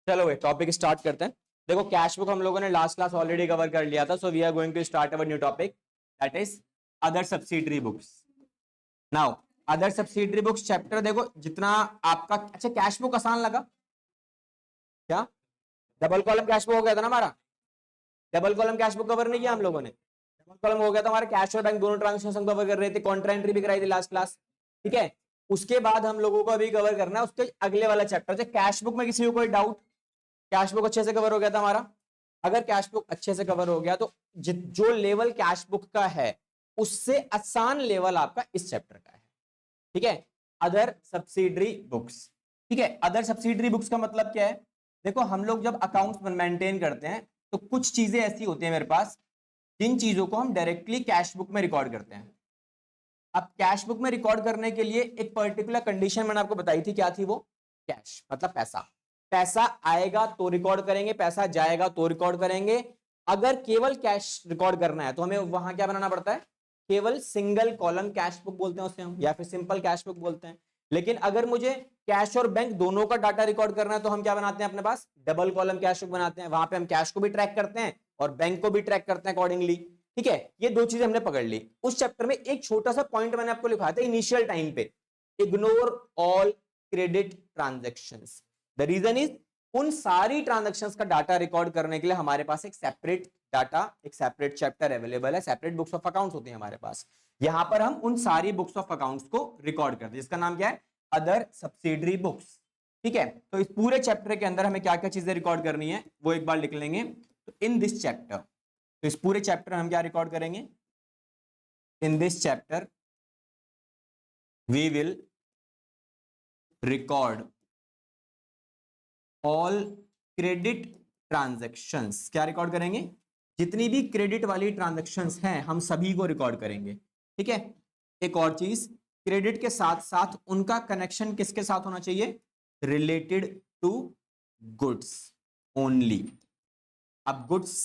चलो भाई topic start करते हैं। देखो कैश बुक हम लोगों ने लास्ट क्लास ऑलरेडी कवर कर लिया था, so we are going to start our new topic that is other subsidiary books. Now other subsidiary books chapter देखो जितना आपका अच्छा कैश बुक आसान लगा क्या? डबल कॉलम कैश बुक हो गया था ना हमारा। Double column cash book cover नहीं किया हम लोगों ने। डबल कॉलम हो गया था हमारा, कैश और बैंक दोनों ट्रांजेक्शन कवर कर रहे थे, कॉन्ट्रा एंट्री भी कराई थी लास्ट क्लास। ठीक है, उसके बाद हम लोगों को अभी कवर करना है उसके अगले वाला चैप्टर। कैश बुक में किसी को कोई डाउट? कैश बुक अच्छे से कवर हो गया था हमारा। अगर कैश बुक अच्छे से कवर हो गया तो जो लेवल कैश बुक का है उससे आसान लेवल आपका इस चैप्टर का है। ठीक है, अदर सब्सिडरी बुक्स। ठीक है, अदर सब्सिडरी बुक्स का मतलब क्या है? देखो हम लोग जब अकाउंट्स मेंटेन करते हैं तो कुछ चीजें ऐसी होती हैं मेरे पास जिन चीजों को हम डायरेक्टली कैश बुक में रिकॉर्ड करते हैं। अब कैश बुक में रिकॉर्ड करने के लिए एक पर्टिकुलर कंडीशन मैंने आपको बताई थी, क्या थी वो? कैश मतलब पैसा। पैसा आएगा तो रिकॉर्ड करेंगे, पैसा जाएगा तो रिकॉर्ड करेंगे। अगर केवल कैश रिकॉर्ड करना है तो हमें वहां क्या बनाना पड़ता है? केवल सिंगल कॉलम कैश बुक बोलते हैं उसे हम, या फिर सिंपल कैश बुक बोलते हैं। लेकिन अगर मुझे कैश और बैंक दोनों का डाटा रिकॉर्ड करना है तो हम क्या बनाते हैं अपने पास? डबल कॉलम कैश बुक बनाते हैं। वहां पे हम कैश को भी ट्रैक करते हैं और बैंक को भी ट्रैक करते हैं अकॉर्डिंगली। ठीक है, ये दो चीजें हमने पकड़ ली। उस चैप्टर में एक छोटा सा पॉइंट मैंने आपको लिखा था इनिशियल टाइम पे, ignore all credit transactions. The reason is उन सारी ट्रांजैक्शंस का डाटा रिकॉर्ड करने के लिए हमारे पास एक सेपरेट डाटा, एक सेपरेट चैप्टर अवेलेबल है, सेपरेट बुक्स ऑफ अकाउंट्स होते हैं हमारे पास। यहां पर हम उन सारी बुक्स ऑफ अकाउंट्स को रिकॉर्ड करते हैं जिसका नाम क्या है? Other subsidiary books. ठीक है, तो इस पूरे चैप्टर के अंदर हमें क्या क्या चीजें रिकॉर्ड करनी है वो एक बार लिख लेंगे। तो इन दिस चैप्टर, तो इस पूरे चैप्टर हम क्या रिकॉर्ड करेंगे? In this chapter we will record all credit transactions. क्या रिकॉर्ड करेंगे? जितनी भी क्रेडिट वाली ट्रांजैक्शंस हैं हम सभी को रिकॉर्ड करेंगे। ठीक है, एक और चीज, क्रेडिट के साथ साथ उनका कनेक्शन किसके साथ होना चाहिए? Related to goods only. अब गुड्स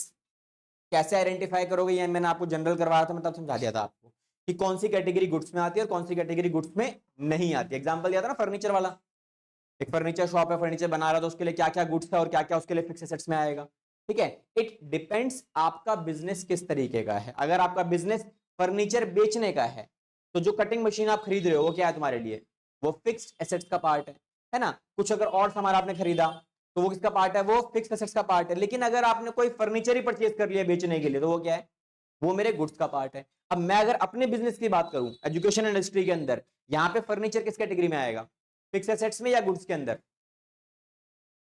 कैसे आइडेंटिफाई करोगे? ये मैंने आपको जनरल करवाया था, मतलब समझा दिया था आपको कि कौन सी कैटेगरी गुड्स में आती है और कौन सी कैटेगरी गुड्स में नहीं आती है। एग्जांपल दिया था ना फर्नीचर वाला। एक फर्नीचर शॉप है, फर्नीचर बना रहा था, उसके लिए क्या क्या गुड्स है और क्या क्या उसके लिए फिक्स एसेट्स में आएगा। ठीक है, इट डिपेंड्स आपका बिजनेस किस तरीके का है। अगर आपका बिजनेस फर्नीचर बेचने का है तो जो कटिंग मशीन आप खरीद रहे हो वो क्या है तुम्हारे लिए? वो फिक्स्ड एसेट्स का पार्ट है ना। कुछ अगर और सामान आपने खरीदा तो वो किसका पार्ट है? वो फिक्स्ड एसेट्स का पार्ट है। लेकिन अगर आपने कोई फर्नीचर ही परचेज कर लिया बेचने के लिए तो वो क्या है? वो मेरे गुड्स का पार्ट है। अब मैं अगर अपने बिजनेस की बात करूं एजुकेशन इंडस्ट्री के अंदर, यहां पे फर्नीचर किस कैटेगरी में आएगा? फिक्स एसेट्स में या गुड्स के अंदर?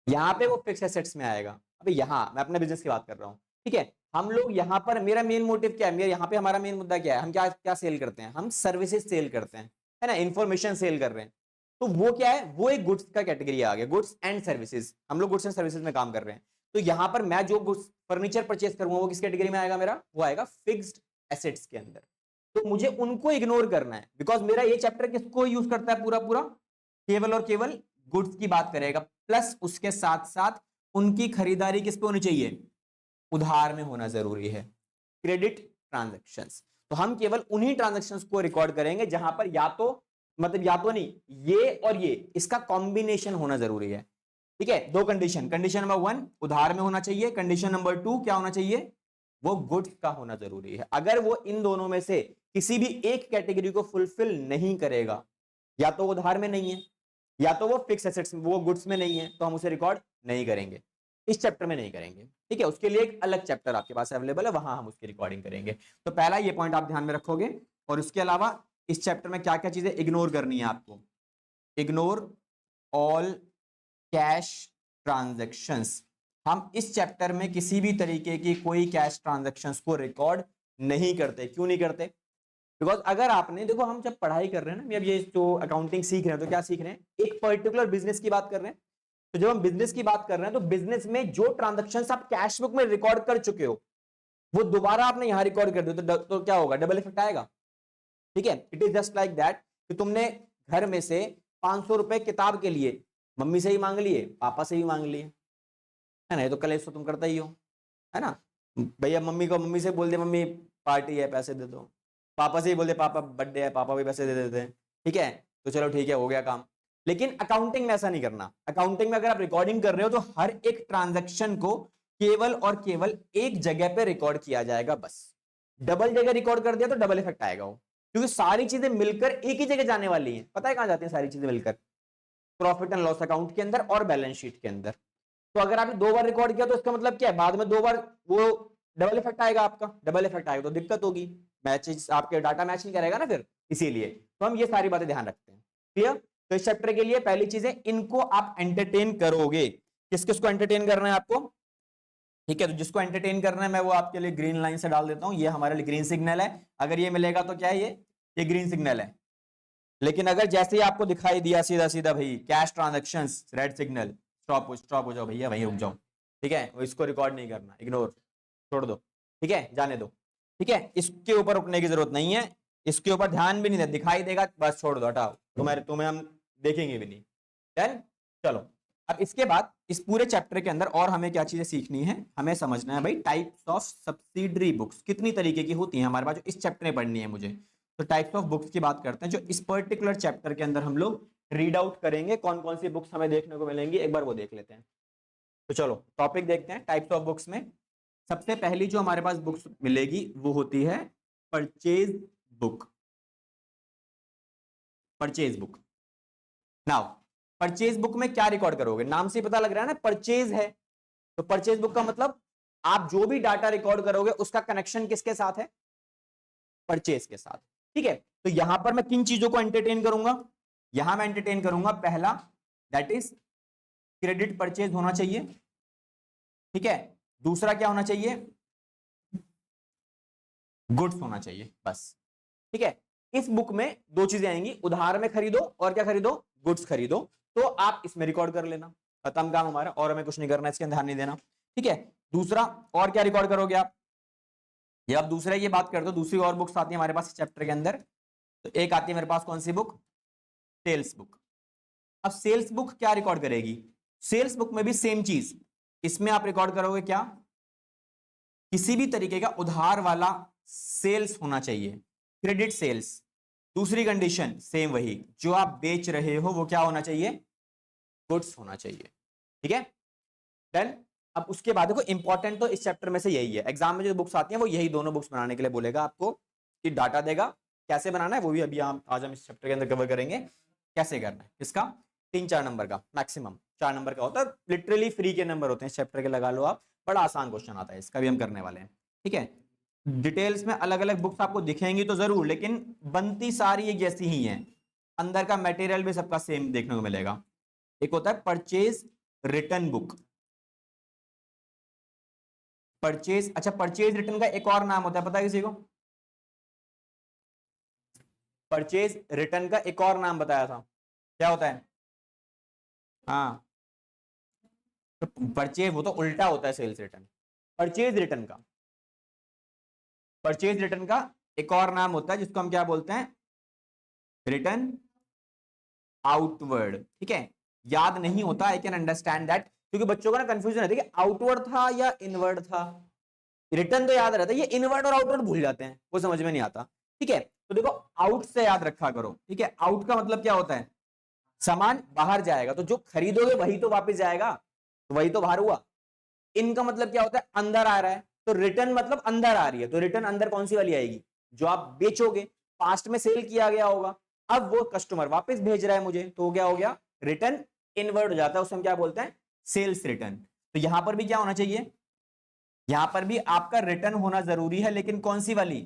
यहां पे वो फिक्स एसेट्स में आएगा। अबे यहां मैं अपने बिजनेस की बात कर रहा हूं। ठीक है, हम लोग यहां पर, मेरा मेन मोटिव क्या है? मेरा यहां पे हमारा मेन मुद्दा क्या है? हम क्या क्या सेल करते हैं? हम सर्विसेज सेल करते हैं, है ना, इंफॉर्मेशन सेल कर रहे हैं। तो वो क्या है? वो एक गुड्स का कैटेगरी आ गया, गुड्स एंड सर्विसेज। हम लोग गुड्स एंड सर्विसेज में काम कर रहे हैं। तो यहां पर मैं जो गुड्स फर्नीचर परचेज करूंगा वो किस कैटेगरी में आएगा? मेरा वो आएगा फिक्स्ड एसेट्स के अंदर। तो मुझे उनको इग्नोर करना है बिकॉज मेरा ये चैप्टर किसको यूज करता है? पूरा पूरा केवल और केवल गुड्स की बात करेगा, प्लस उसके साथ साथ उनकी खरीदारी किस पे होनी चाहिए? उधार में होना जरूरी है, क्रेडिट ट्रांजैक्शंस। तो हम केवल उन्हीं ट्रांजैक्शंस को रिकॉर्ड करेंगे जहां पर या तो, मतलब या तो नहीं, ये और ये इसका कॉम्बिनेशन होना जरूरी है। ठीक है, दो कंडीशन, कंडीशन नंबर 1 उधार में होना चाहिए, कंडीशन नंबर 2 क्या होना चाहिए? वो गुड्स का होना जरूरी है। अगर वो इन दोनों में से किसी भी एक कैटेगरी को फुलफिल नहीं करेगा, या तो वो उधार में नहीं है या तो वो फिक्स एसेट्स वो गुड्स में नहीं है, तो हम उसे रिकॉर्ड नहीं करेंगे, इस चैप्टर में नहीं करेंगे। ठीक है, उसके लिए एक अलग चैप्टर आपके पास अवेलेबल है, वहां हम उसकी रिकॉर्डिंग करेंगे। तो पहला ये पॉइंट आप ध्यान में रखोगे। और उसके अलावा इस चैप्टर में क्या क्या चीजें इग्नोर करनी है आपको? Ignore all cash transactions. हम इस चैप्टर में किसी भी तरीके की कोई कैश ट्रांजैक्शंस को रिकॉर्ड नहीं करते। क्यों नहीं करते? बिकॉज अगर आपने, देखो हम जब पढ़ाई कर रहे हैं ना, अब ये जो अकाउंटिंग सीख रहे हैं तो क्या सीख रहे हैं? एक पर्टिकुलर बिजनेस की बात कर रहे हैं। तो जब हम बिजनेस की बात कर रहे हैं तो बिजनेस में जो ट्रांजैक्शंस आप कैश बुक में रिकॉर्ड कर चुके हो वो दोबारा आपने यहां रिकॉर्ड कर दो तो क्या होगा? डबल इफेक्ट आएगा। ठीक है, it is just like that कि तुमने घर में से 500 रुपए किताब के लिए मम्मी से ही मांग लिए, पापा से ही मांग लिए, है ना, ये तो कलेश तो तुम करता ही हो, है ना। भैया मम्मी से बोल दे मम्मी पार्टी है पैसे दे दो, पापा से ही बोल दे पापा बर्थडे है पापा भी पैसे दे देते हैं। ठीक है, तो चलो ठीक है हो गया काम। लेकिन अकाउंटिंग में ऐसा नहीं करना। अकाउंटिंग में अगर आप रिकॉर्डिंग कर रहे हो तो हर एक ट्रांजैक्शन को केवल और केवल एक जगह पे रिकॉर्ड किया जाएगा बस। डबल जगह रिकॉर्ड कर दिया तो डबल इफेक्ट आएगा वो, क्योंकि सारी चीजें मिलकर एक ही जगह जाने वाली हैं। पता है कहां जाती है सारी चीजें मिलकर? प्रॉफिट एंड लॉस अकाउंट के अंदर और बैलेंस शीट के अंदर। तो अगर आपने 2 बार रिकॉर्ड किया तो इसका मतलब क्या है, बाद में 2 बार वो डबल इफेक्ट आएगा आपका। डबल इफेक्ट आएगा तो दिक्कत होगी, मैचेस आपके डाटा मैच नहीं करेगा ना फिर, इसीलिए तो हम ये सारी बातें ध्यान रखते हैं। क्लियर? तो इस चैप्टर के लिए पहली चीज है, इनको आप एंटरटेन करोगे। किस किस को एंटरटेन करना है आपको? ठीक है, तो जिसको एंटरटेन करना है मैं वो आपके लिए ग्रीन लाइन से डाल देता हूं, ये हमारे लिए ग्रीन सिग्नल है। अगर ये मिलेगा तो क्या है, ये ग्रीन सिग्नल है। लेकिन अगर जैसे ही आपको दिखाई दिया सीधा सीधा भाई cash transactions, red signal, stop हो जाओ भैया, वहीं रुक जाओ। ठीक है, वो इसको रिकॉर्ड नहीं करना, इग्नोर, छोड़ दो। ठीक है, जाने दो। ठीक है, इसके ऊपर रुकने की जरूरत नहीं है, इसके ऊपर ध्यान भी नहीं दे, दिखाई देगा बस छोड़ दो, हटाओ, तुम्हें हम देखेंगे भी नहीं। डन? चलो, अब इसके बाद इस पूरे चैप्टर के अंदर और हमें क्या चीजें सीखनी है, हमें समझना है भाई टाइप्स ऑफ सब्सिडरी बुक्स कितनी तरीके की होती हैं हमारे पास, जो इस चैप्टर में पढ़नी है मुझे। तो टाइप्स ऑफ बुक्स की बात करते हैं जो इस पर्टिकुलर चैप्टर के अंदर हम लोग रीड आउट करेंगे। कौन कौन सी बुक्स हमें देखने को मिलेंगी एक बार वो देख लेते हैं। तो चलो टॉपिक देखते हैं टाइप्स ऑफ बुक्स में। सबसे पहली जो हमारे पास बुक्स मिलेगी वो होती है purchase book. Purchase book. Now purchase book में क्या रिकॉर्ड करोगे, नाम से पता लग रहा है ना परचेज है। तो परचेज बुक का मतलब आप जो भी डाटा रिकॉर्ड करोगे उसका कनेक्शन किसके साथ है? परचेज के साथ। ठीक है, तो यहां पर मैं किन चीजों को एंटरटेन करूंगा? यहां मैं एंटरटेन करूंगा पहला, दैट इज क्रेडिट परचेज होना चाहिए। ठीक है, दूसरा क्या होना चाहिए? गुड्स होना चाहिए, बस। ठीक है, इस बुक में 2 चीजें आएंगी, उधार में खरीदो और क्या खरीदो? गुड्स खरीदो। तो आप इसमें रिकॉर्ड कर लेना, खत्म काम हमारा, और हमें कुछ नहीं करना, इसके ध्यान नहीं देना। ठीक है, दूसरा और क्या रिकॉर्ड करोगे आप? ये आप दूसरा ये बात कर दो, दूसरी और बुक्स आती है हमारे पास चैप्टर के अंदर। तो एक आती है मेरे पास कौन सी बुक? Sales book. अब सेल्स बुक क्या रिकॉर्ड करेगी? सेल्स बुक में भी सेम चीज, इसमें आप रिकॉर्ड करोगे क्या? किसी भी तरीके का उधार वाला सेल्स होना चाहिए, क्रेडिट सेल्स। दूसरी कंडीशन सेम वही, जो आप बेच रहे हो वो क्या होना चाहिए? गुड्स होना चाहिए। ठीक है, डन। अब उसके बाद देखो इंपॉर्टेंट तो इस चैप्टर में से यही है, एग्जाम में जो बुक्स आती हैं वो यही दोनों बुक्स बनाने के लिए बोलेगा आपको, कि डाटा देगा कैसे बनाना है वो भी अभी आज हम इस चैप्टर के अंदर कवर करेंगे, कैसे करना है इसका। 3-4 नंबर का, मैक्सिमम 4 नंबर का होता है, लिटरली फ्री के नंबर होते हैं इस चैप्टर के, लगा लो आप, बड़ा आसान क्वेश्चन आता है, इसका भी हम करने वाले हैं। ठीक है, डिटेल्स में अलग अलग बुक्स आपको दिखेंगी तो जरूर, लेकिन बनती सारी एक जैसी ही है, अंदर का मटेरियल भी सबका सेम देखने को मिलेगा। एक होता है परचेज रिटर्न बुक। परचेज, अच्छा परचेज रिटर्न का एक और नाम होता है, पता है किसी को? परचेज रिटर्न का एक और नाम बताया था, क्या होता है? हाँ, तो परचेज वो तो उल्टा होता है सेल्स रिटर्न। परचेज रिटर्न का, परचेज रिटर्न का एक और नाम होता है जिसको हम क्या बोलते हैं? Return outward. ठीक है, याद नहीं होता, आई कैन अंडरस्टैंड दैट, क्योंकि बच्चों को ना कंफ्यूजन रहती है कि आउटवर्ड था या इनवर्ड था। रिटर्न तो याद रहता है, ये इनवर्ड और आउटवर्ड भूल जाते हैं, वो समझ में नहीं आता। ठीक है, तो देखो आउट से याद रखा करो। ठीक है, आउट का मतलब क्या होता है? सामान बाहर जाएगा, तो जो खरीदोगे वही तो वापस जाएगा, तो वही तो बाहर हुआ। इनका मतलब क्या होता है? अंदर आ रहा है, तो रिटर्न मतलब अंदर आ रही है, तो रिटर्न अंदर कौन सी वाली आएगी? जो आप बेचोगे, पास्ट में सेल किया गया होगा, अब वो कस्टमर वापस भेज रहा है मुझे, तो क्या हो गया? रिटर्न इनवर्ड हो जाता है, उसे हम क्या बोलते हैं? Sales return. तो यहां पर भी क्या होना चाहिए? यहां पर भी आपका रिटर्न होना जरूरी है, लेकिन कौन सी वाली?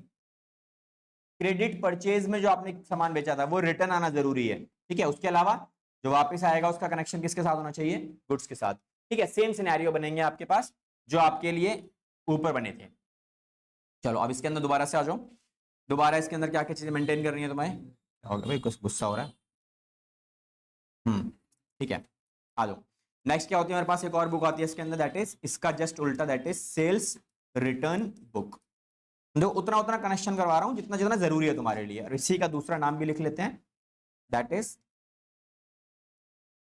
क्रेडिट परचेज में जो आपने सामान बेचा था वो रिटर्न आना जरूरी है। ठीक है, उसके अलावा जो वापस आएगा उसका कनेक्शन किसके साथ होना चाहिए? गुड्स के साथ। ठीक है, सेम सिनेरियो बनेंगे आपके पास जो आपके लिए ऊपर बने थे। चलो अब इसके अंदर दोबारा से आ जाओ, दोबारा इसके अंदर क्या क्या चीजें मेंटेन करनी है तुम्हें? भाई कुछ गुस्सा हो रहा है। ठीक है, आ जाओ। नेक्स्ट क्या होती है हमारे पास? एक और बुक आती है इसके अंदर, दैट इज इसका जस्ट उल्टा, that is sales return book. देखो उतना उतना कनेक्शन करवा रहा हूं जितना जितना जरूरी है तुम्हारे लिए, और इसी का दूसरा नाम भी लिख लेते हैं, दैट इज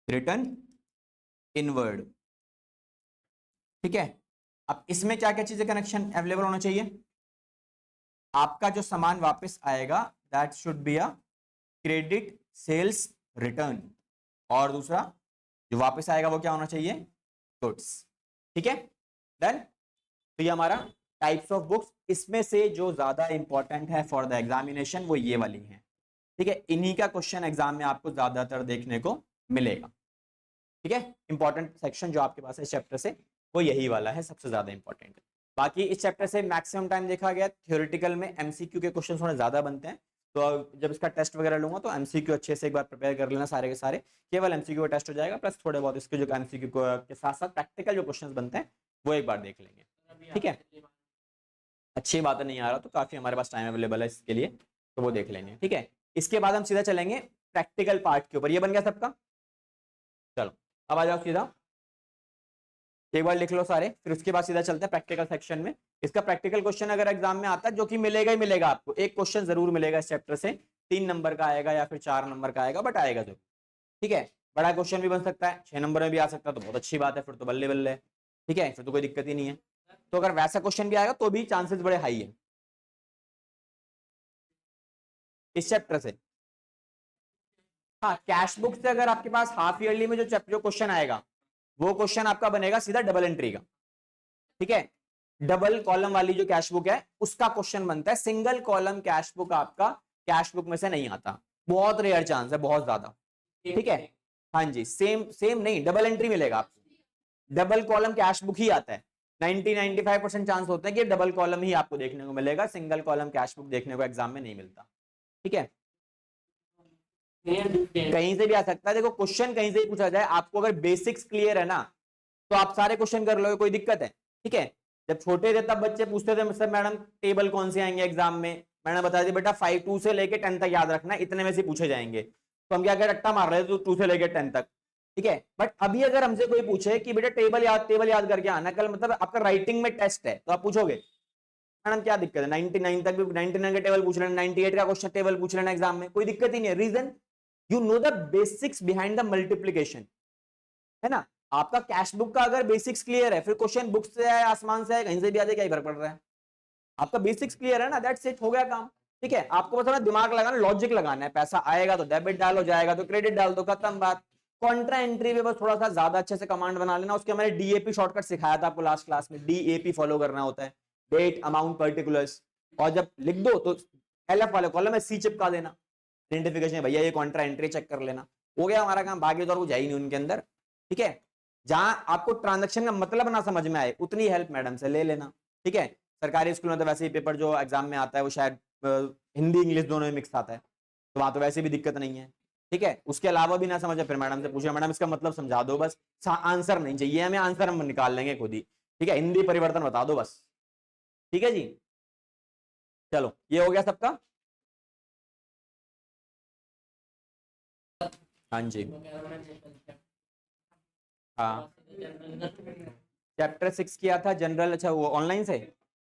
रिटर्न इनवर्ड। ठीक है, अब इसमें क्या क्या चीजें कनेक्शन अवेलेबल होना चाहिए? आपका जो सामान वापस आएगा that should be a credit sales return, और दूसरा जो वापस आएगा वो क्या होना चाहिए, गुड्स। ठीक है, डन। तो ये हमारा टाइप्स ऑफ बुक्स, इसमें से जो ज्यादा इंपॉर्टेंट है फॉर द एग्जामिनेशन वो ये वाली है। ठीक है, इन्हीं का क्वेश्चन एग्जाम में आपको ज्यादातर देखने को मिलेगा। ठीक है, इंपॉर्टेंट सेक्शन जो आपके पास है इस चैप्टर से वो यही वाला है, सबसे ज्यादा इंपॉर्टेंट। बाकी इस चैप्टर से मैक्सिमम टाइम देखा गया थ्योरेटिकल में एमसीक्यू के क्वेश्चन थोड़े ज्यादा बनते हैं, तो जब इसका टेस्ट वगैरह लूंगा तो एमसीक्यू अच्छे से एक बार प्रिपेयर कर लेना सारे के सारे, केवल एमसीक्यू का टेस्ट हो जाएगा, प्लस थोड़े बहुत इसके जो एमसीक्यू के साथ साथ प्रैक्टिकल जो क्वेश्चन बनते हैं वो एक बार देख लेंगे। ठीक है, अच्छी बात नहीं आ रहा तो काफी हमारे पास टाइम अवेलेबल है इसके लिए, तो वो देख लेंगे। ठीक है, इसके बाद हम सीधा चलेंगे प्रैक्टिकल पार्ट के ऊपर। ये बन गया सबका, चलो अब आ जाओ सीधा, एक बार लिख लो सारे, फिर उसके बाद सीधा चलते हैं प्रैक्टिकल सेक्शन में। इसका प्रैक्टिकल क्वेश्चन अगर एग्जाम में आता है, जो कि मिलेगा ही मिलेगा आपको, एक क्वेश्चन जरूर मिलेगा इस चैप्टर से, 3 नंबर का आएगा या फिर 4 नंबर का आएगा, बट आएगा जरूर। ठीक है, बड़ा क्वेश्चन भी बन सकता है, 6 नंबर में भी आ सकता है, तो बहुत अच्छी बात है, फिर तो बल्ले बल्ले। ठीक है, फिर तो कोई दिक्कत ही नहीं है। तो अगर वैसा क्वेश्चन भी आएगा तो भी चांसेस बड़े हाई है इस चैप्टर से। हाँ, कैश बुक से अगर आपके पास हाफ ईयरली में जो क्वेश्चन आएगा वो क्वेश्चन आपका बनेगा सीधा डबल एंट्री का। ठीक है, डबल कॉलम वाली जो कैश बुक है उसका क्वेश्चन बनता है, सिंगल कॉलम कैश बुक आपका कैश बुक में से नहीं आता, बहुत रेयर चांस है, बहुत ज्यादा। ठीक है, हाँ जी, सेम सेम नहीं, डबल एंट्री मिलेगा आपको, डबल कॉलम कैश बुक ही आता है। 90-95% चांस होते हैं कि डबल कॉलम ही आपको देखने को मिलेगा, सिंगल कॉलम कैश बुक देखने को एग्जाम में नहीं मिलता। ठीक है, कहीं से भी आ सकता है, देखो क्वेश्चन कहीं से भी पूछा जाए, आपको अगर बेसिक्स क्लियर है ना तो आप सारे क्वेश्चन कर लोगे, कोई दिक्कत है। ठीक है, जब छोटे थे तब बच्चे पूछते थे मुझसे, मैडम टेबल कौन से आएंगे एग्जाम में, मैंने बता दिया बेटा 5 से लेके 10 तक याद रखना, इतने में से पूछे जाएंगे। तो हम क्या कर रट्टा मार रहे थे, 2 से लेके 10 तक। ठीक है, बट अभी अगर हमसे कोई पूछे कि बेटा टेबल याद करके आना, कल मतलब आपका राइटिंग में टेस्ट है, तो आप पूछोगे मैडम क्या दिक्कत है, 99 तक भी 99 का टेबल पूछ लेना, 98 का क्वेश्चन टेबल पूछ लेना एग्जाम में, कोई दिक्कत ही नहीं है। Reason, you know the basics behind the multiplication, है ना। आपका कैश बुक का अगर बेसिक्स क्लियर है, फिर क्वेश्चन बुक से आए आसमान से आए कहीं से भी आ जाए, क्या फर्क पड़ रहा है, आपका बेसिक्स क्लियर है ना, दैट्स इट, हो गया काम। ठीक है, आपको बस दिमाग लगाना, लॉजिक लगाना है, पैसा आएगा तो डेबिट डालो, जाएगा तो क्रेडिट डाल दो, खत्म बात। कॉन्ट्रा एंट्री में बस थोड़ा सा ज्यादा अच्छे से कमांड बना लेना, उसके मैंने डीएपी शॉर्टकट सिखाया था आपको लास्ट क्लास में, डीएपी फॉलो करना होता है, डेट अमाउंट पर्टिकुलर्स, और जब लिख दो तो एलएफ वाले कॉलम में सी चिपका देना, आइडेंटिफिकेशन भैया ये कॉन्ट्रा एंट्री चेक कर लेना, हो गया हमारा काम, भाग्य तो कुछ है ही नहीं उनके अंदर। ठीक है, जहां आपको ट्रांजैक्शन का मतलब ना समझ में आए उतनी हेल्प मैडम से ले लेना। ठीक है, सरकारी स्कूल में तो वैसे ही पेपर जो एग्जाम में आता है वो शायद हिंदी इंग्लिश दोनों में मिक्स आता है, तो वहां तो वैसे भी दिक्कत नहीं है। ठीक है, उसके अलावा भी ना समझे फिर मैडम से पूछे, मैडम इसका मतलब समझा दो, बस आंसर नहीं चाहिए हमें, आंसर हम निकाल लेंगे खुद ही। ठीक है, हिंदी परिवर्तन बता दो बस। ठीक है जी, चलो ये हो गया सबका। हाँ जी, हाँ चैप्टर 6 किया था जनरल, अच्छा वो ऑनलाइन से,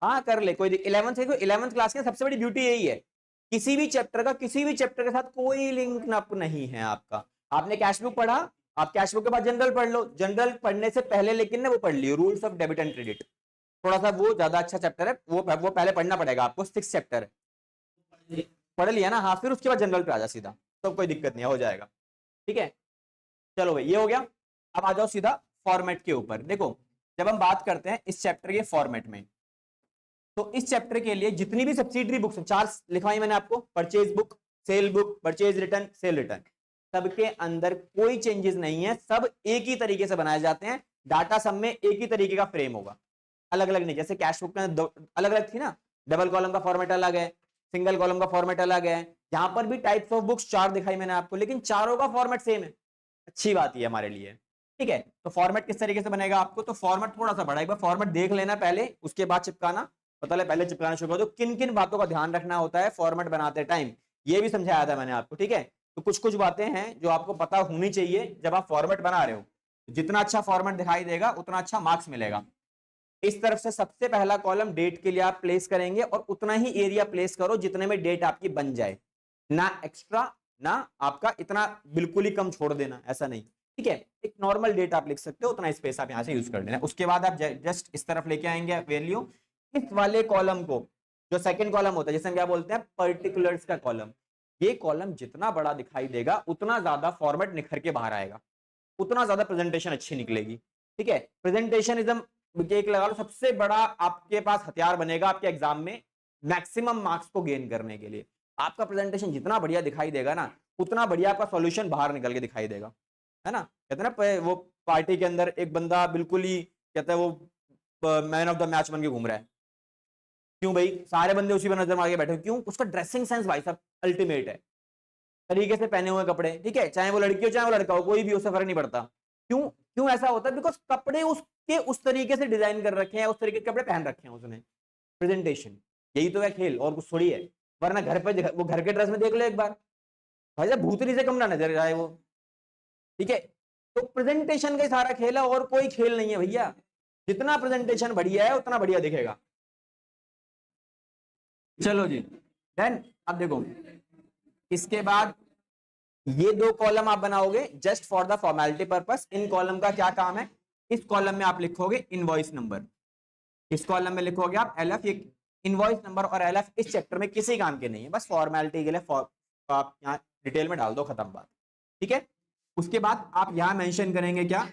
हाँ कर ले कोई 11th से, 11th क्लास की सबसे बड़ी ब्यूटी यही है, किसी भी चैप्टर का किसी भी चैप्टर के साथ कोई लिंक अप नहीं है आपका। आपने कैश बुक पढ़ा, आप कैश बुक के बाद जनरल पढ़ लो, जनरल पढ़ने से पहले लेकिन ना वो पढ़ लियो rules of debit and credit, थोड़ा सा वो ज्यादा अच्छा चैप्टर है, वो पहले पढ़ना पड़ेगा आपको, 6 चैप्टर है, पढ़ लिया ना, हाँ फिर उसके बाद जनरल पे आ जा सीधा, तो कोई दिक्कत नहीं हो जाएगा। ठीक है, चलो भाई ये हो गया। अब आ जाओ सीधा फॉर्मेट के ऊपर। देखो जब हम बात करते हैं इस चैप्टर के फॉर्मेट में, तो इस चैप्टर के लिए जितनी भी सब्सिडरी बुक्स, 4 लिखवाई मैंने आपको, purchase book, cell book, purchase return, cell return, सबके अंदर कोई चेंजेस नहीं है, सब एक ही तरीके से बनाए जाते हैं, डाटा सब में एक ही तरीके का फ्रेम होगा, अलग अलग नहीं। जैसे कैश बुक में अलग अलग थी ना, डबल कॉलम का फॉर्मेट अलग है, सिंगल कॉलम का फॉर्मेट अलग है, यहां पर भी टाइप्स ऑफ बुक्स 4 दिखाई मैंने आपको, लेकिन चारों का फॉर्मेट सेम है, अच्छी बात ही है हमारे लिए। ठीक है, तो फॉर्मेट किस तरीके से बनेगा आपको, तो फॉर्मेट थोड़ा सा बड़ा, एक बार फॉर्मेट देख लेना पहले, उसके बाद चिपकाना, पता लगे पहले चिपकाना शुरू कर दो, किन किन बातों का ध्यान रखना होता है फॉर्मेट बनाते टाइम, ये भी समझाया था मैंने आपको। ठीक है, तो कुछ कुछ बातें हैं जो आपको पता होनी चाहिए जब आप फॉर्मेट बना रहे हो, जितना अच्छा फॉर्मेट दिखाई देगा उतना अच्छा मार्क्स मिलेगा। इस तरफ से सबसे पहला कॉलम डेट के लिए आप प्लेस करेंगे, और उतना ही एरिया प्लेस करो जितने में डेट आपकी बन जाए, ना एक्स्ट्रा ना आपका इतना बिल्कुल ही कम छोड़ देना, ऐसा नहीं। ठीक है, एक नॉर्मल डेट आप लिख सकते हो, उतना स्पेस आप यहां से यूज कर लेना। उसके बाद आप जस्ट इस तरफ लेके आएंगे वैल्यू, इस वाले कॉलम को, जो सेकंड कॉलम होता है जिसे हम क्या बोलते हैं पर्टिकुलर्स का कॉलम, ये कॉलम जितना बड़ा दिखाई देगा उतना ज्यादा फॉर्मेट निखर के बाहर आएगा, उतना ज्यादा प्रेजेंटेशन अच्छी निकलेगी। ठीक है, प्रेजेंटेशनिज्म एक लगा लो सबसे बड़ा आपके पास हथियार बनेगा आपके एग्जाम में मैक्सिमम मार्क्स को गेन करने के लिए। आपका प्रेजेंटेशन जितना बढ़िया दिखाई देगा ना, उतना बढ़िया आपका सॉल्यूशन बाहर निकल के दिखाई देगा, है ना। कहते हैं ना वो पार्टी के अंदर एक बंदा बिल्कुल ही कहता है वो मैन ऑफ द मैच बन के घूम रहा है, क्यों भाई, सारे बंदे उसी पर नजर मार के बैठे, क्यों, उसका ड्रेसिंग सेंस भाई साहब अल्टीमेट है, तरीके से पहने हुए कपड़े, ठीक है, चाहे वो लड़की हो चाहे वो लड़का हो, कोई भी उससे फर्क नहीं पड़ता। क्यों क्यों ऐसा होता है, बिकॉज कपड़े उसके उस तरीके से डिजाइन कर रखे हैं, उस तरीके के कपड़े पहन रखे हैं उसने, प्रेजेंटेशन यही तो है खेल, और कुछ थोड़ी है। वरना घर पे वो घर के ड्रेस में देख लो एक बार, भाई साहब भूतनी से कम ना नजर आए वो। ठीक है, तो प्रेजेंटेशन का सारा खेल है और कोई खेल नहीं है भैया, जितना प्रेजेंटेशन बढ़िया है उतना बढ़िया दिखेगा। चलो जी, देन अब देखो इसके बाद ये दो कॉलम आप बनाओगे just for the formality purpose. In column का क्या काम है, इस कॉलम में आप लिखोगे इनवॉइस नंबर, इस कॉलम में लिखोगे आप एलएफ। ये इनवॉइस नंबर और एलएफ इस चैप्टर में किसी काम के नहीं है, बस फॉर्मेलिटी के लिए आप यहाँ डिटेल में डाल दो, खत्म बात। ठीक है, उसके बाद आप यहां मेंशन करेंगे क्या,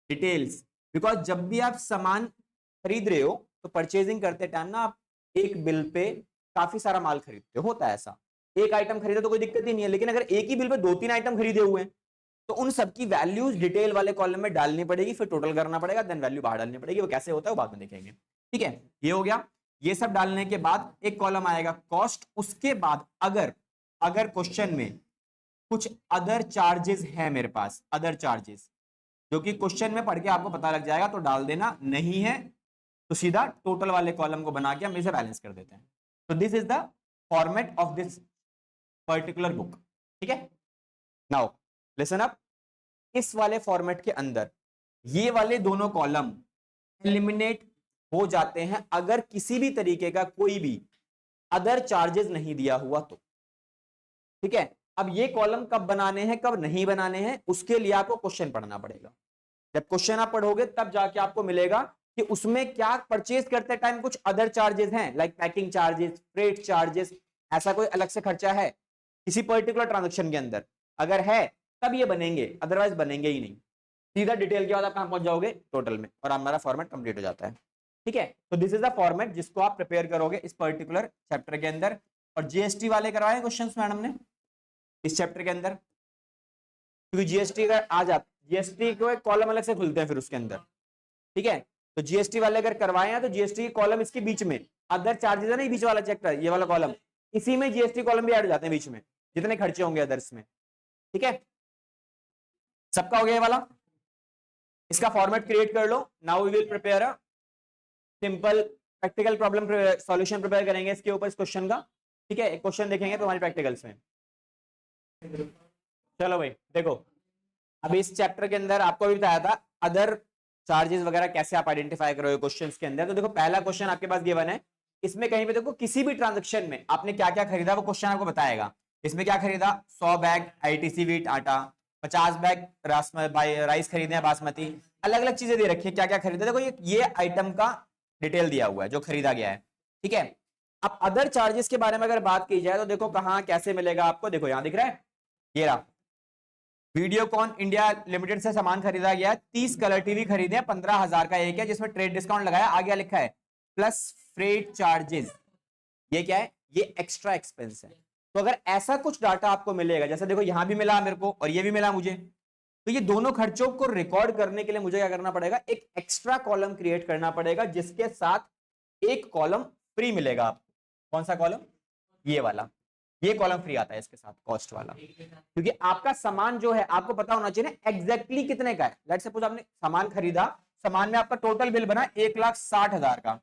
डिटेल्स, बिकॉज जब भी आप सामान खरीद रहे हो तो परचेजिंग करते टाइम ना आप एक बिल पे काफी सारा माल खरीदते हो, होता है ऐसा, एक आइटम खरीदे तो कोई दिक्कत ही नहीं है, लेकिन अगर एक ही बिल पे 2-3 आइटम खरीदे हुए हैं तो उन सबकी वैल्यूज डिटेल वाले कॉलम में डालनी पड़ेगी, फिर टोटल करना पड़ेगा, देन वैल्यू बाहर डालनी पड़ेगी। वो कैसे होता है वो बाद में देखेंगे। ठीक है, ये हो गया। ये सब डालने के बाद एक कॉलम आएगा कॉस्ट, उसके बाद अगर अगर क्वेश्चन में कुछ अदर चार्जेस है मेरे पास, अदर चार्जेस जो कि क्वेश्चन में पढ़ के आपको पता लग जाएगा तो डाल देना, नहीं है तो सीधा टोटल वाले कॉलम को बना के हम इसे बैलेंस कर देते हैं। तो this is the format of this particular book. ठीक है, नाउ लिसन अप, इस वाले फॉर्मेट के अंदर ये वाले दोनों कॉलम एलिमिनेट हो जाते हैं अगर किसी भी तरीके का कोई भी अदर चार्जेस नहीं दिया हुआ तो। ठीक है, अब ये कॉलम कब बनाने हैं कब नहीं बनाने हैं उसके लिए आपको क्वेश्चन पढ़ना पड़ेगा। जब क्वेश्चन आप पढ़ोगे तब जाके आपको मिलेगा कि उसमें क्या परचेज करते टाइम कुछ अदर चार्जेस हैं, like packing charges, freight charges, ऐसा कोई अलग से खर्चा है किसी पर्टिकुलर ट्रांजैक्शन के अंदर, अगर है तब ये बनेंगे, अदरवाइज बनेंगे ही नहीं। सीधा डिटेल के बाद आप कहां पहुंच जाओगे, टोटल में, और हमारा फॉर्मेट कंप्लीट हो जाता है। ठीक है, तो दिस इज द फॉर्मेट जिसको आप प्रिपेयर करोगे इस पर्टिकुलर चैप्टर के अंदर। और जीएसटी वाले करवाए क्वेश्चंस मैडम ने इस चैप्टर के अंदर, क्योंकि जीएसटी का आ जाता, जीएसटी को एक कॉलम अलग से खुलते हैं फिर उसके अंदर। ठीक है, तो जीएसटी वाले अगर करवाए हैं तो जीएसटी कॉलम इसके बीच में, अदर चार्जेस है ना बीच वाला चैप्टर, ये वाला कॉलम, इसी में जीएसटी कॉलम भी ऐड हो जाते हैं बीच में, जितने खर्चे होंगे अदर्स में। ठीक है, सबका हो गया ये वाला, इसका फॉर्मेट क्रिएट कर लो। Now we will prepare a simple practical problem solution prepare करेंगे इसके ऊपर, इस क्वेश्चन का। ठीक है, एक क्वेश्चन देखेंगे तो हमारे प्रैक्टिकल्स में। चलो भाई देखो, अभी इस चैप्टर के अंदर आपको भी बताया था अदर चार्जेस वगैरह कैसे आप आइडेंटिफाई करोगे क्वेश्चंस के अंदर। तो देखो पहला क्वेश्चन आपके पास गिवन है, इसमें कहीं पे देखो किसी भी ट्रांजैक्शन में आपने क्या क्या खरीदा वो क्वेश्चन आपको बताएगा। इसमें क्या खरीदा, 100 बैग आईटीसी व्हीट आटा, 50 बैग राइस खरीदे हैं बासमती, अलग अलग चीजें दे रखी है क्या क्या खरीदा। देखो ये आइटम का डिटेल दिया हुआ है जो खरीदा गया है। ठीक है, अब अदर चार्जेस के बारे में अगर बात की जाए तो देखो कहाँ कैसे मिलेगा आपको, देखो यहां दिख रहा है, ये रहा, वीडियोकॉन इंडिया लिमिटेड से सामान खरीदा गया, 30 कलर टीवी खरीदे, 15,000 का एक है जिसमें ट्रेड डिस्काउंट लगाया, आगे लिखा है प्लस फ्रेट चार्जेस। ये क्या है, ये एक्स्ट्रा एक्सपेंस है। तो अगर ऐसा कुछ डाटा आपको मिलेगा, जैसे देखो यहां भी मिला मेरे को और ये भी मिला मुझे, तो ये दोनों खर्चों को रिकॉर्ड करने के लिए मुझे क्या करना पड़ेगा, एक एक्स्ट्रा कॉलम क्रिएट करना पड़ेगा जिसके साथ एक कॉलम फ्री मिलेगा आपको। कौन सा कॉलम, ये वाला, ये कॉलम फ्री आता है इसके साथ, कॉस्ट वाला, क्योंकि आपका सामान जो है आपको पता होना चाहिए ना एग्जैक्टली कितने का है। लेट्स सपोज आपने सामान खरीदा, सामान में आपका टोटल बिल बना 1,60,000 का,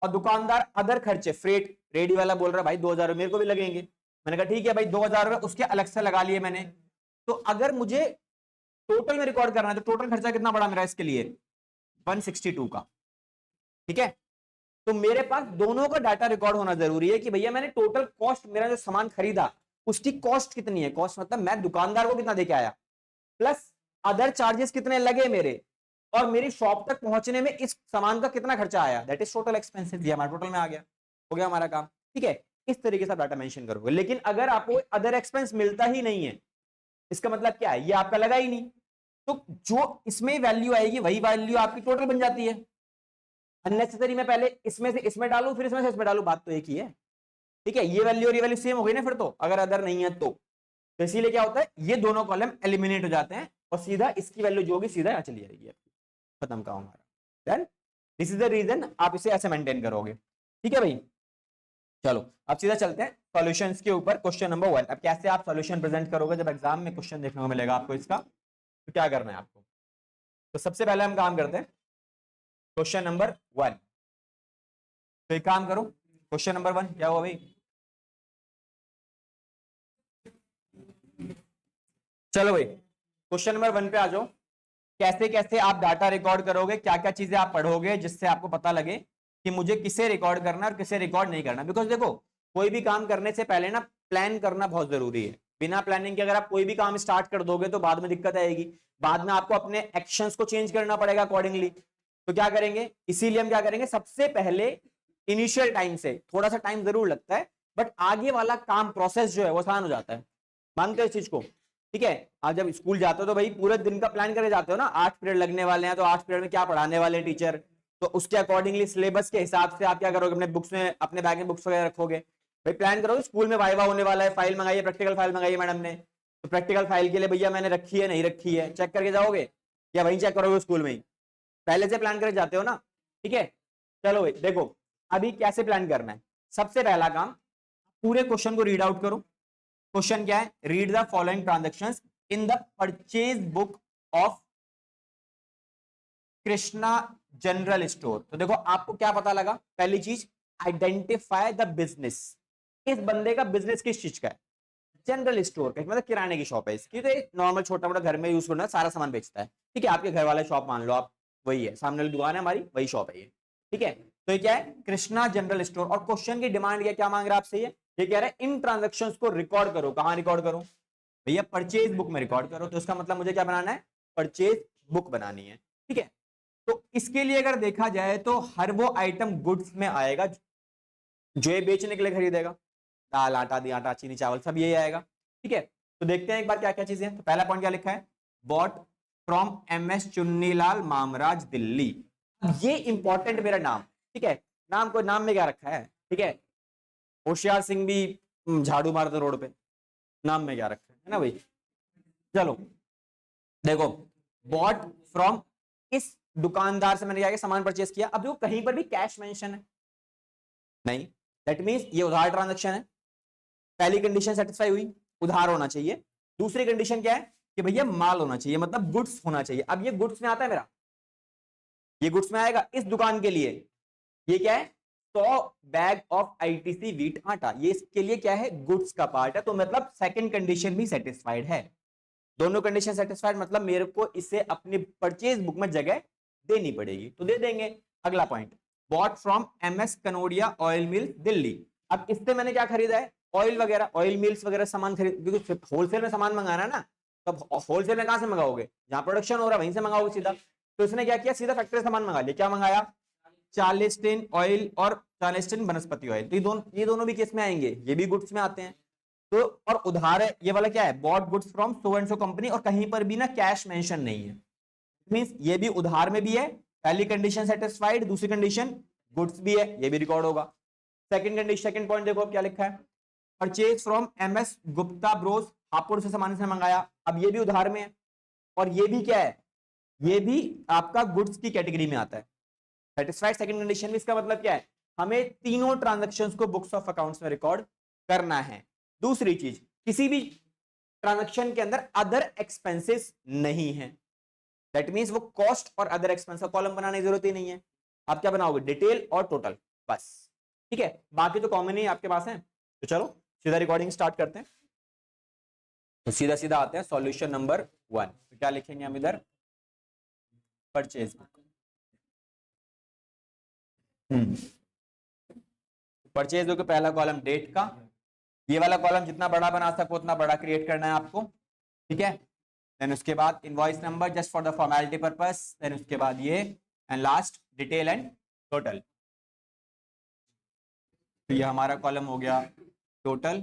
और दुकानदार अदर खर्चे, फ्रेट, रेडी वाला बोल रहा है भाई 2,000 मेरे को भी लगेंगे, मैंने कहा ठीक है भाई 2,000 रुपए उसके अलग से लगा लिए मैंने। तो अगर मुझे टोटल में रिकॉर्ड करना है तो टोटल खर्चा कितना पड़ा मेरा इसके लिए, 162 का। ठीक है, तो मेरे पास दोनों का डाटा रिकॉर्ड होना जरूरी है कि भैया मैंने टोटल कॉस्ट, मेरा जो सामान खरीदा उसकी कॉस्ट कितनी है, कॉस्ट मतलब मैं दुकानदार को कितना देके आया, प्लस अदर चार्जेस कितने लगे मेरे, और मेरी शॉप तक पहुंचने में इस सामान का कितना खर्चा आया, दैट इज टोटल एक्सपेंसेस। ये हमारा टोटल में आ गया, हो गया हमारा काम। ठीक है, इस तरीके से डाटा मेंशन करोगे। लेकिन अगर आपको अदर एक्सपेंस मिलता ही नहीं है, इसका मतलब क्या है, ये आपका लगा ही नहीं, तो जो इसमें वैल्यू आएगी वही वैल्यू आपकी टोटल बन जाती है। अननेसेसरी मैं पहले इसमें से इसमें डालू फिर इसमें से इसमें डालू, बात तो एक ही है। ठीक है, ये वैल्यू और ये वैल्यू सेम हो गई ना फिर तो, अगर अदर नहीं है तो इसीलिए क्या होता है, ये दोनों कॉलम एलिमिनेट हो जाते हैं और सीधा इसकी वैल्यू जो होगी सीधा यहाँ चली जाएगी, खत्म काम हमारा। Then this is the reason आप इसे ऐसे मेंटेन करोगे। ठीक है भाई, चलो अब सीधा चलते हैं सॉल्यूशंस के ऊपर। क्वेश्चन नंबर 1, अब कैसे आप सॉल्यूशन प्रेजेंट करोगे जब एग्जाम में क्वेश्चन देखने को मिलेगा आपको इसका, तो क्या करना है आपको। तो सबसे पहले हम काम करते हैं क्वेश्चन नंबर 1। तो एक काम करो, क्वेश्चन नंबर 1 क्या हुआ भाई, चलो भाई क्वेश्चन नंबर 1 पे आ जाओ। कैसे कैसे आप डाटा रिकॉर्ड करोगे, क्या क्या चीजें आप पढ़ोगे जिससे आपको पता लगे कि मुझे किसे रिकॉर्ड करना और किसे रिकॉर्ड नहीं करना। बिकॉज देखो, कोई भी काम करने से पहले ना प्लान करना बहुत जरूरी है। बिना प्लानिंग के अगर आप कोई भी काम स्टार्ट कर दोगे तो बाद में दिक्कत आएगी, बाद में आपको अपने एक्शंस को चेंज करना पड़ेगा अकॉर्डिंगली। तो क्या करेंगे, इसीलिए हम क्या करेंगे, सबसे पहले इनिशियल टाइम से थोड़ा सा टाइम जरूर लगता है, बट आगे वाला काम प्रोसेस जो है वो आसान हो जाता है। मानते हो इस चीज को। ठीक है, आप जब स्कूल जाते हो तो भाई पूरे दिन का प्लान करके जाते हो ना, 8 पीरियड लगने वाले हैं तो 8 पीरियड में क्या पढ़ाने वाले हैं टीचर, तो उसके अकॉर्डिंगली सिलेबस के हिसाब से आप क्या करोगे, अपने बुक्स में, अपने बैग में बुक्स वगैरह रखोगे। भाई प्लान करोगे स्कूल में वाइवा होने वाला है, फाइल मंगाइए, प्रैक्टिकल फाइल मंगाइए मैडम ने, तो प्रैक्टिकल फाइल के लिए भैया मैंने रखी है नहीं रखी है चेक करके जाओगे या वहीं चेक करोगे स्कूल में ही, पहले से प्लान करके जाते हो ना। ठीक है, चलो भाई देखो अभी कैसे प्लान करना है। सबसे पहला काम, पूरे क्वेश्चन को रीड आउट करो। क्वेश्चन क्या है, read the following transactions in the purchase book of Krishna general store. तो देखो आपको क्या पता लगा, पहली चीज आइडेंटिफाई द बिजनेस, इस बंदे का बिजनेस किस चीज का है, जनरल स्टोर का, मतलब किराने की शॉप है इसकी, तो एक नॉर्मल छोटा मोटा घर में यूज करना सारा सामान बेचता है। ठीक है, आपके घर वाला शॉप मान लो आप, वही है सामने वाली दुकान है हमारी, वही शॉप है ये। ठीक है, तो ये क्या है, कृष्णा जनरल स्टोर। और क्वेश्चन की डिमांड क्या मांग रहा है आपसे, ये कह रहा है इन ट्रांजेक्शन्स को रिकॉर्ड करो। कहां रिकॉर्ड करो भैया, परचेज बुक में रिकॉर्ड करो। तो इसका मतलब मुझे क्या बनाना है, परचेज बुक बनानी है। ठीक है, तो इसके लिए अगर देखा जाए तो हर वो आइटम गुड्स में आएगा जो ये बेचने के लिए खरीदेगा, दाल आटा दी आटा चीनी चावल सब यही आएगा। ठीक है, तो देखते हैं एक बार क्या क्या चीजें हैं। तो पहला पॉइंट क्या लिखा है, bot from MS Chunnilal Mamraj Delhi. ये इंपॉर्टेंट मेरा नाम। ठीक है, नाम को नाम में क्या रखा है, ठीक है, होशियार सिंह भी झाड़ू मारते रोड पे, नाम में क्या रखा है ना भाई। चलो देखो, बॉट फ्रॉम, इस दुकानदार से मैंने क्या सामान परचेस किया। अब देखो कहीं पर भी कैश मेंशन है नहीं, दैट मींस ये उधार ट्रांजैक्शन है। पहली कंडीशन सेटिस्फाई हुई, उधार होना चाहिए। दूसरी कंडीशन क्या है कि भैया माल होना चाहिए, मतलब गुड्स होना चाहिए। अब ये गुड्स में आता है मेरा, ये गुड्स में आएगा इस दुकान के लिए। ये क्या है, 100 बैग ऑफ ITC व्हीट आटा, ये इसके लिए क्या है, गुड्स का पार्ट है। तो मतलब सेकंड कंडीशन भी सेटिस्फाइड है, दोनों कंडीशन सेटिस्फाइड, मतलब मेरे को इसे अपनी परचेज बुक में जगह देनी पड़ेगी, तो दे देंगे। अगला point, bought from MS Kanodia oil mill Delhi. अब इससे मैंने क्या खरीदा है, ऑयल वगैरह, ऑयल मिल्स वगैरह सामान खरीद, क्योंकि होलसेल में सामान मंगाना ना, तब होलसेल में कहां से मंगाओगे, जहां प्रोडक्शन हो रहा है वहीं से मंगाओगे सीधा। तो इसने क्या किया, सीधा फैक्ट्री सामान मंगा लिया। क्या मंगाया, चार्लेस्टिन ऑयल और चार्लेस्टिन वनस्पति ऑयल। तो ये दोनों भी केस में आएंगे, ये भी गुड्स में आते हैं। तो और उधार है, ये वाला क्या है, bought goods from so and so company, और कहीं पर भी ना कैश मेंशन नहीं है, मींस ये भी उधार में भी है। पहली कंडीशन सेटिस्फाइड, दूसरी कंडीशन गुड्स भी है, ये भी रिकॉर्ड होगा। सेकंड कंडीशन, सेकंड पॉइंट देखो क्या लिखा है, purchase from MS Gupta Bros, Hapur से सामान से मंगाया। अब ये भी उधार में है, और ये भी क्या है, ये भी आपका गुड्स की कैटेगरी में आता है। सेटिस्फाइड सेकंड कंडीशन में, इसका मतलब क्या है, हमें तीनों ट्रांजैक्शंस को बुक्स ऑफ अकाउंट्स में रिकॉर्ड करना है। दूसरी चीज, किसी भी ट्रांजैक्शन के अंदर अदर एक्सपेंसेस नहीं है, दैट मींस वो कॉस्ट और अदर एक्सपेंस का कॉलम बनाने की जरूरत ही नहीं है। आप क्या बनाओगे, डिटेल और टोटल, बस। ठीक है, बाकी तो कॉमन ही आपके पास है। तो चलो सीधा रिकॉर्डिंग स्टार्ट करते हैं। तो सीधा सीधा आते हैं सॉल्यूशन नंबर 1। तो क्या लिखेंगे हम इधर, परचेज बुक। परचेज बुक का पहला कॉलम डेट का, ये वाला कॉलम जितना बड़ा बना सको उतना बड़ा क्रिएट करना है आपको। ठीक है, देन उसके बाद invoice number just for the formality purpose, then उसके बाद ये, and last detail and total. तो ये हमारा कॉलम हो गया total,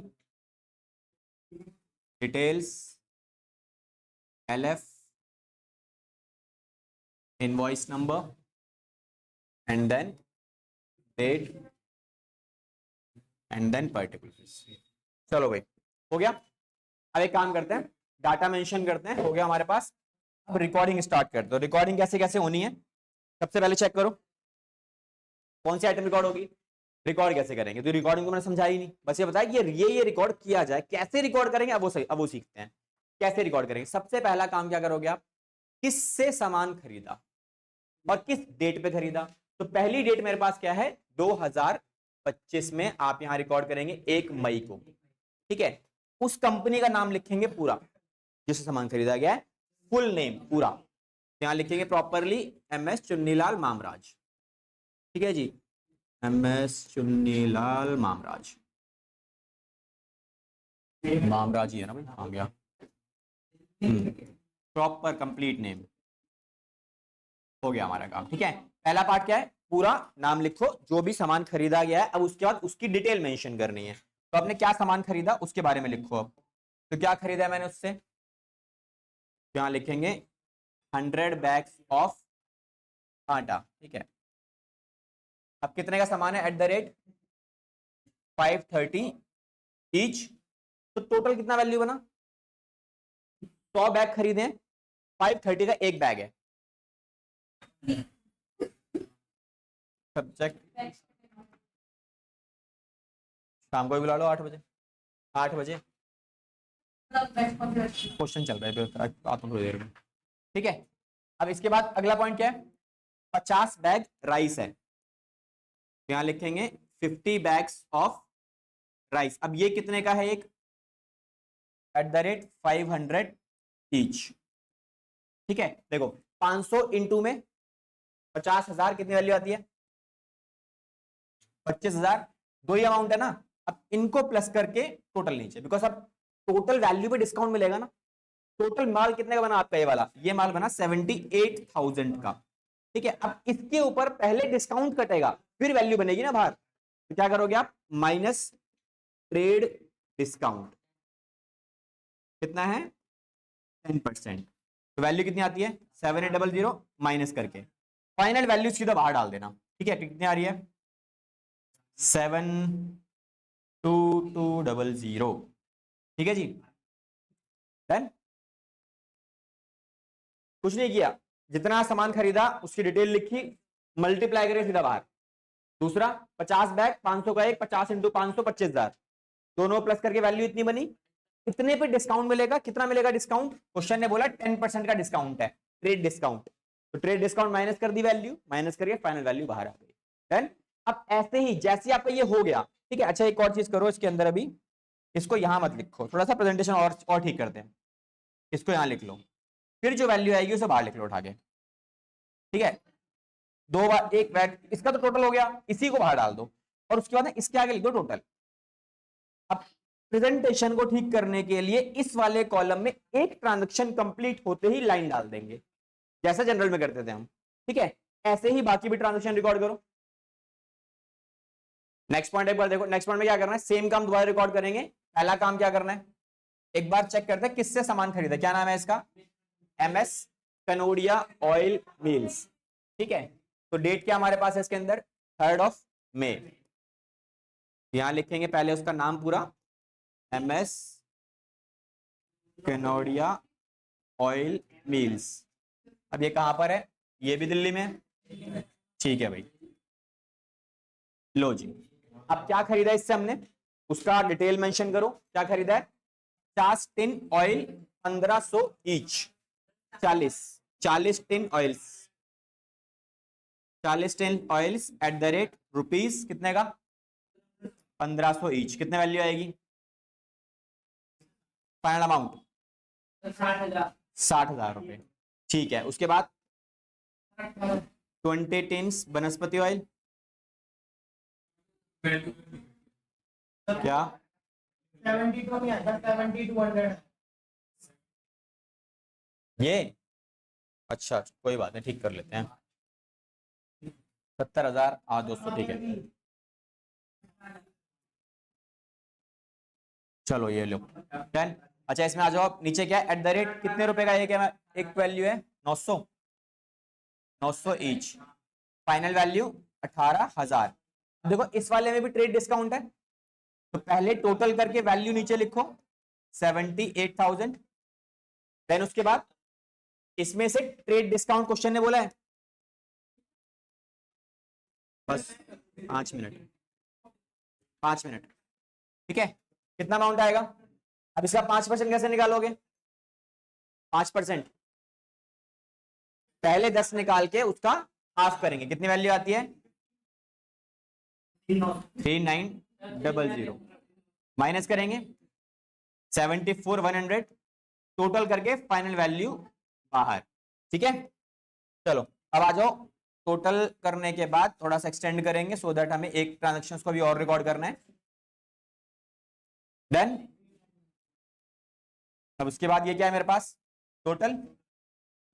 details, LF, invoice number and then date and then particular. चलो भाई हो गया। अब एक काम करते हैं, डाटा मेंशन करते हैं, हो गया हमारे पास। अब रिकॉर्डिंग स्टार्ट करते हो। रिकॉर्डिंग कैसे कैसे होनी है सबसे पहले चेक करो, कौन सी आइटम रिकॉर्ड होगी, रिकॉर्ड कैसे करेंगे। तो रिकॉर्डिंग तो मैंने समझाया ही नहीं, बस ये बताया ये रिकॉर्ड किया जाए, कैसे रिकॉर्ड करेंगे अब वो सीखते हैं। कैसे रिकॉर्ड करेंगे, सबसे पहला काम क्या करोगे आप, किससे सामान खरीदा और किस डेट पे खरीदा। तो पहली डेट मेरे पास क्या है, 2025 में आप यहां रिकॉर्ड करेंगे 1 मई को, ठीक है। उस कंपनी का नाम लिखेंगे पूरा जिससे सामान खरीदा गया है, फुल नेम पूरा यहां लिखेंगे प्रॉपरली, MS चुन्नीलाल मामराज, ठीक है जी, MS चुन्नीलाल मामराज, मामराज ही है ना भाई, आ गया प्रॉपर कंप्लीट नेम। हो गया हमारा काम, ठीक है। पहला पार्ट क्या है, पूरा नाम लिखो जो भी सामान खरीदा गया है। अब उसके बाद उसकी डिटेल मेंशन करनी है। तो आपने क्या सामान खरीदा उसके बारे में लिखो। अब तो क्या खरीदा है मैंने उससे, क्या लिखेंगे, 100 बैग्स ऑफ आटा, ठीक है। अब कितने का सामान है, @530 ईच। तो टोटल कितना वैल्यू बना, 100 बैग खरीदे, 530 का एक बैग है। सब्जेक्ट शाम को भी बुला लो 8 बजे, 8 बजे क्वेश्चन चल रहा है, आता हूं थोड़ी देर में, ठीक है। अब इसके बाद अगला पॉइंट क्या है, 50 बैग राइस है, यहां लिखेंगे 50 बैग्स ऑफ राइस। अब ये कितने का है, एक @500 ईच, ठीक है। देखो 500 इंटू में 50,000 कितनी वैल्यू आती है, 25,000, दो ही अमाउंट है ना। अब इनको प्लस करके टोटल नीचे, बिकॉज अब टोटल वैल्यू पे डिस्काउंट मिलेगा ना। टोटल माल कितने का बना आपका, ये वाला, ये माल बना 78,000 का, ठीक है। अब इसके ऊपर पहले डिस्काउंट कटेगा फिर वैल्यू बनेगी ना बाहर। तो क्या करोगे आप, माइनस ट्रेड डिस्काउंट, कितना है 10%। तो वैल्यू कितनी आती है 7800 माइनस करके फाइनल वैल्यू सीधा बाहर डाल देना, ठीक है। कितनी आ रही है 72200, ठीक है जी। डन, कुछ नहीं किया, जितना सामान खरीदा उसकी डिटेल लिखी, मल्टीप्लाई करके सीधा बाहर। दूसरा 50 बैग, 500 का एक, 50 इंटू 500 25,000, दोनों प्लस करके वैल्यू इतनी बनी। इतने पे डिस्काउंट मिलेगा, कितना मिलेगा डिस्काउंट, क्वेश्चन ने बोला 10% का डिस्काउंट है, ट्रेड डिस्काउंट। तो ट्रेड डिस्काउंट माइनस कर दी वैल्यू, माइनस करके फाइनल वैल्यू बाहर आ गई। डन। अब ऐसे ही जैसे आपका ये हो गया, ठीक है। अच्छा एक और चीज करो इसके अंदर, अभी इसको यहां मत लिखो, थोड़ा सा प्रेजेंटेशन और ठीक करते हैं, इसको यहां लिख लो, फिर जो वैल्यू आएगी उसे बाहर लिख लो उठा के, ठीक है। दो बार एक बैग, इसका तो टोटल हो गया, इसी को बाहर डाल दो और उसके बाद इसके आगे लिख दो टोटल। अब प्रेजेंटेशन को ठीक करने के लिए इस वाले कॉलम में एक ट्रांजैक्शन कंप्लीट होते ही लाइन डाल देंगे, जैसा जनरल में करते थे हम, ठीक है। ऐसे ही बाकी भी ट्रांजैक्शन रिकॉर्ड करो। नेक्स्ट पॉइंट एक बार देखो, नेक्स्ट पॉइंट में क्या करना है, सेम काम दोबारा रिकॉर्ड करेंगे। पहला काम क्या करना है, एक बार चेक करते हैं किससे सामान खरीदा, क्या नाम है इसका, MS कनोडिया ऑयल मिल्स, ठीक है। तो डेट क्या हमारे पास है इसके अंदर, 3 मई। यहां लिखेंगे पहले उसका नाम पूरा, MS कनोडिया ऑयल मिल्स। अब ये कहां पर है, ये भी दिल्ली में, ठीक है भाई। लो जी, अब क्या खरीदा इससे हमने, उसका डिटेल मेंशन करो, क्या खरीदा है, 50 tin oil 1500 each, 40 tin oils, 40 tin oils @rupees कितने का 1500 ईच, कितने वैल्यू आएगी, फाइनल अमाउंट 60,000 रुपए, ठीक है। उसके बाद 20 टिन्स वनस्पति ऑयल, क्या 72 में आता, 7200 ये, अच्छा कोई बात नहीं, ठीक कर लेते हैं, 70,000 200, ठीक है। चलो ये लो 10। अच्छा इसमें आ जाओ आप नीचे, क्या एट द रेट कितने रुपए का एक है, एक वैल्यू है 900, 900 ईच, फाइनल वैल्यू 18,000। देखो इस वाले में भी ट्रेड डिस्काउंट है, तो पहले टोटल करके वैल्यू नीचे लिखो 78,000, देन उसके बाद इसमें से ट्रेड डिस्काउंट क्वेश्चन ने बोला है, बस 5 मिनट, 5 मिनट, ठीक है। कितना अमाउंट आएगा, अब इसका 5% कैसे निकालोगे, 5% पहले 10 निकाल के उसका हाफ करेंगे, कितनी वैल्यू आती है 3900, माइनस करेंगे 74,100, टोटल करके फाइनल वैल्यू बाहर, ठीक है। चलो अब आ जाओ, टोटल करने के बाद थोड़ा सा एक्सटेंड करेंगे सो दैट हमें एक ट्रांजेक्शन को भी और रिकॉर्ड करना है। डन। अब उसके बाद ये क्या है मेरे पास टोटल,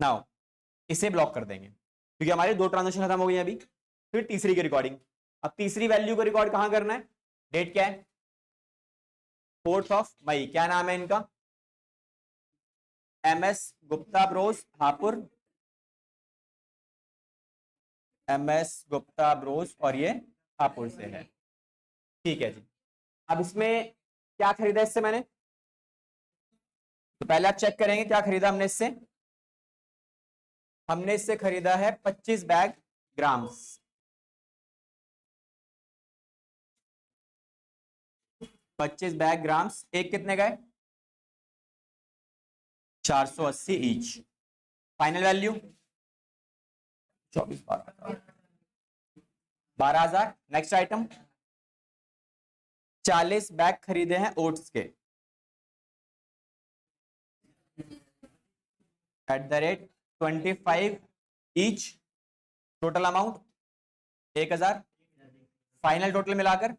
नाउ इसे ब्लॉक कर देंगे क्योंकि हमारी 2 ट्रांजेक्शन खत्म हो गई अभी, फिर तीसरी की रिकॉर्डिंग। अब तीसरी वैल्यू को रिकॉर्ड कहां करना है, डेट क्या है 4 मई, क्या नाम है इनका, MS Gupta Bros Hapur, MS Gupta Bros, और ये हापुड़ से है, ठीक है जी। अब इसमें क्या खरीदा इससे मैंने, तो पहले आप चेक करेंगे क्या खरीदा हमने इससे, हमने इससे खरीदा है 25 बैग ग्राम्स, 25 बैग ग्राम्स, एक कितने का है 480 each, final value 12,000। Next item 40 bag खरीदे हैं ओट्स के at the rate 25 each, total amount 1,000, final total मिलाकर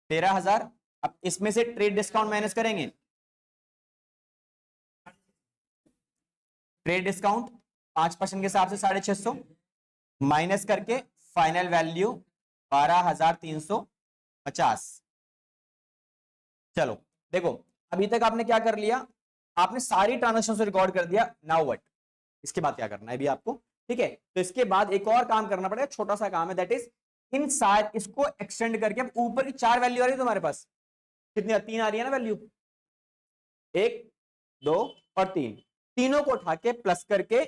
13,000। अब इसमें से ट्रेड डिस्काउंट माइनस करेंगे, ट्रेड डिस्काउंट 5% के हिसाब से 650 माइनस करके फाइनल वैल्यू 12,350। चलो देखो अभी तक आपने क्या कर लिया, आपने सारी ट्रांजेक्शन से रिकॉर्ड कर दिया, नाउ व्हाट, इसके बाद क्या करना है भी आपको, ठीक है। तो इसके बाद एक और काम करना पड़ेगा, छोटा सा काम है, दैट इज इन सार इसको एक्सटेंड करके, अब ऊपर की 4 वैल्यू आ रही है तुम्हारे पास, कितनी 3 आ रही है ना वैल्यू, 1 2 और 3, तीनों को उठा के प्लस करके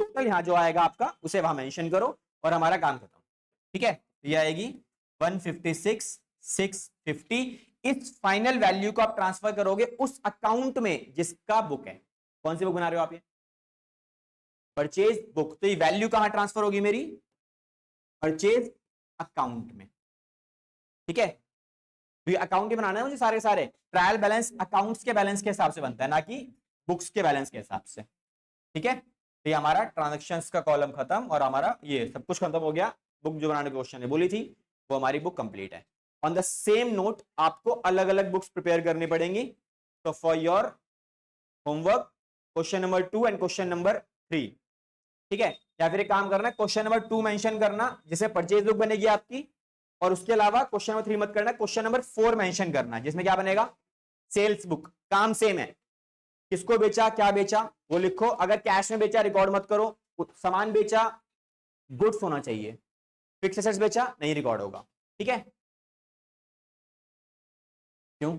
टोटल यहां जो आएगा आपका उसे वहां मेंशन करो और हमारा काम खत्म, ठीक है। ये आएगी 156,650, इस फाइनल वैल्यू को आप ट्रांसफर करोगे उस अकाउंट में जिसका बुक है, कौन सी बुक बना रहे हो आप, ये परचेज बुक, तो ये वैल्यू कहां ट्रांसफर होगी मेरी परचेज अकाउंट में, ठीक है। तो ये अकाउंट ही बनाना है मुझे, सारे सारे ट्रायल बैलेंस अकाउंट्स के बैलेंस के हिसाब से बनता है, ना कि बुक्स के बैलेंस के हिसाब से, ठीक है। तो ये हमारा ट्रांजैक्शंस का कॉलम खत्म और हमारा ये सब कुछ खत्म हो गया, बुक जो बनाने के क्वेश्चन ने बोली थी वो हमारी बुक कंप्लीट है। ऑन द सेम नोट आपको अलग अलग बुक्स प्रिपेयर करनी पड़ेंगी, तो for your homework question number 2 and question number 3, ठीक है। या फिर एक काम करना है, क्वेश्चन नंबर 2 मेंशन करना जिससे परचेज बुक बनेगी आपकी, और उसके अलावा क्वेश्चन नंबर 3 मत करना, क्वेश्चन नंबर 4 मेंशन करना जिसमें क्या बनेगा सेल्स बुक, काम सेम है, किसको बेचा क्या बेचा वो लिखो, अगर कैश में बेचा रिकॉर्ड मत करो, सामान बेचा गुड्स होना चाहिए, फिक्स्ड एसेट्स बेचा नहीं रिकॉर्ड होगा, ठीक है। क्यों